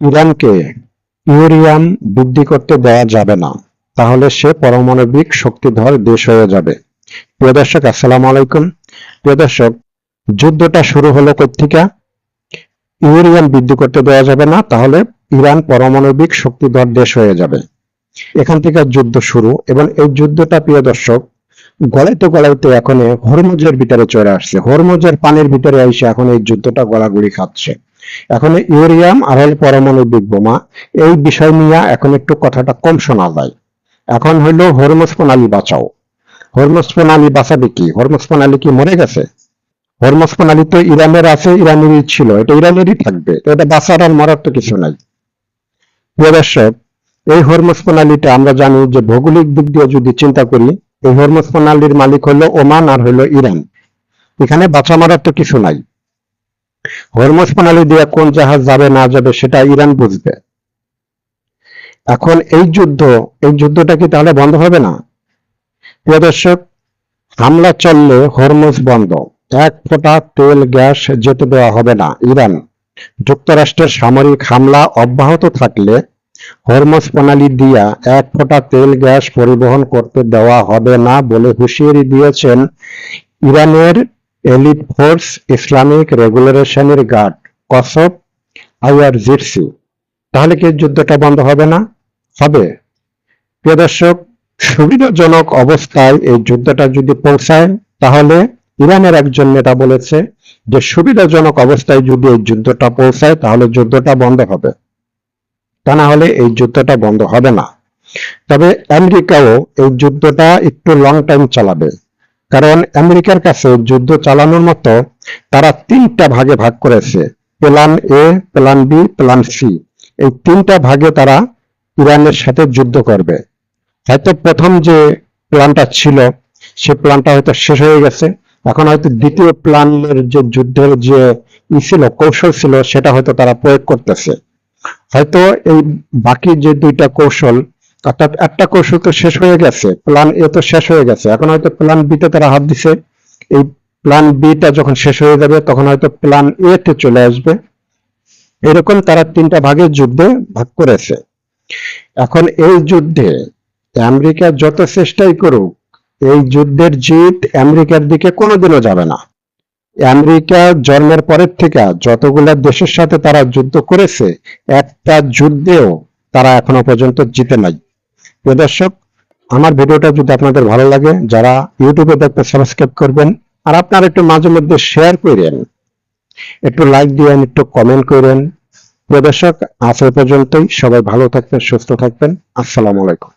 ইরানকে ইউরেনিয়াম বৃদ্ধি করতে দেওয়া যাবে না, তাহলে সে পারমাণবিক শক্তিধর দেশ হয়ে যাবে। প্রিয় দর্শক, আসসালামু আলাইকুম। প্রিয় দর্শক, যুদ্ধটা শুরু হলো কোত্থেকে? ইউরেনিয়াম বৃদ্ধি করতে দেওয়া যাবে না, তাহলে ইরান পারমাণবিক শক্তিধর দেশ হয়ে যাবে। এখান থেকে যুদ্ধ শুরু, এবং এই যুদ্ধটা প্রিয় দর্শক গলাইতে গলাইতে এখন হরমুজের ভিতরে চলে আসছে। হরমুজের পানির ভিতরে এসে এখন এই যুদ্ধটা গলাগলি খাচ্ছে। এখন ইউরেনিয়াম আর পারমাণবিক বোমা, এই বিষয় নিয়ে এখন একটু কথাটা কম শোনা যায়। এখন হইলো হরমুজ প্রণালী বাঁচাও। হরমুজ প্রণালী বাঁচাবে কি? হরমুজ প্রণালী কি মরে গেছে? হরমুজ প্রণালী তো ইরানের আছে, ইরানেরই ছিল, এটা ইরানেরই থাকবে, তো এটা বাঁচার আর মরার তো কিছু নাই। প্রিয় দর্শক, এই হরমুজ প্রণালীটা আমরা জানি যে ভৌগোলিক দিক দিয়ে যদি চিন্তা করি, এই হরমুজ প্রণালীর মালিক হলো ওমান আর হইলো ইরান। এখানে বাঁচা মারার তো কিছু নাই। হরমুজ প্রণালী দিয়ে কোন জাহাজ যাবে না যাবে সেটা ইরান বুঝবে। এখন এই যুদ্ধটা কি তাহলে বন্ধ হবে না? প্রিয় দর্শক, হামলা চললে হরমুজ বন্ধ, এক ফোঁটা তেল গ্যাস যেতে দেওয়া হবে না। ইরান যুক্তরাষ্ট্রের সামরিক হামলা অব্যাহত থাকলে হরমুজ প্রণালী দিয়া এক ফোঁটা তেল গ্যাস পরিবহন করতে দেওয়া হবে না বলে হুঁশিয়ারি দিয়েছেন ইরানের এলিট ফোর্স ইসলামিক রেগুলেশনের গার্ড কসব আইআরজিসি। তাহলে কি যুদ্ধটা বন্ধ হবে না? হবে। প্রিয় দর্শক, সুবিধাজনক অবস্থায় এই যুদ্ধটা যদি পৌঁছায়, তাহলে ইরানের একজন নেতা বলেছে যে সুবিধাজনক অবস্থায় যদি এই যুদ্ধটা পৌঁছায় তাহলে যুদ্ধটা বন্ধ হবে, তা না হলে এই যুদ্ধটা বন্ধ হবে না। তবে আমেরিকাও এই যুদ্ধটা একটু লং টাইম চালাবে, কারণ আমেরিকার কাছে যুদ্ধ চালানোর মতো তারা তিনটা ভাগে ভাগ করেছে, plan A, plan B, plan C. এই তিনটা ভাগে তারা ইরানের সাথে যুদ্ধ করবে। হয়তো প্রথম যে প্ল্যানটা ছিল সে প্ল্যানটা হয়তো শেষ হয়ে গেছে, এখন হয়তো দ্বিতীয় প্ল্যানের যে যুদ্ধের যে ছিল, কৌশল ছিল, সেটা হয়তো তারা প্রয়োগ করতেছে। হয়তো এই বাকি যে দুইটা কৌশল, অর্থাৎ একটা কৌশল তো শেষ হয়ে গেছে, প্ল্যান এ তো শেষ হয়ে গেছে, এখন হয়তো প্ল্যান বি তে তারা হাত দিছে। এই প্ল্যান বি টা যখন শেষ হয়ে যাবে তখন হয়তো প্ল্যান এ তে চলে আসবে। এরকম তারা তিনটা ভাগে যুদ্ধে ভাগ করেছে। এখন এই যুদ্ধে আমেরিকা যত চেষ্টাই করুক, এই যুদ্ধের জিত আমেরিকার দিকে কোনোদিনও যাবে না। আমেরিকা জন্মের পরের থেকে যতগুলা দেশের সাথে তারা যুদ্ধ করেছে, একটা যুদ্ধেও তারা এখনো পর্যন্ত জিতে নাই। প্রিয় দর্শক, আমার ভিডিওটা যদি আপনাদের ভালো লাগে, যারা ইউটিউবে দেখতে সাবস্ক্রাইব করবেন, আর আপনারা একটু মাঝে মধ্যে শেয়ার করেন, একটু লাইক দিয়েন, একটু কমেন্ট করেন। প্রিয় দর্শক, আজ এই পর্যন্তই। সবাই ভালো থাকবেন, সুস্থ থাকবেন। আসসালামু আলাইকুম।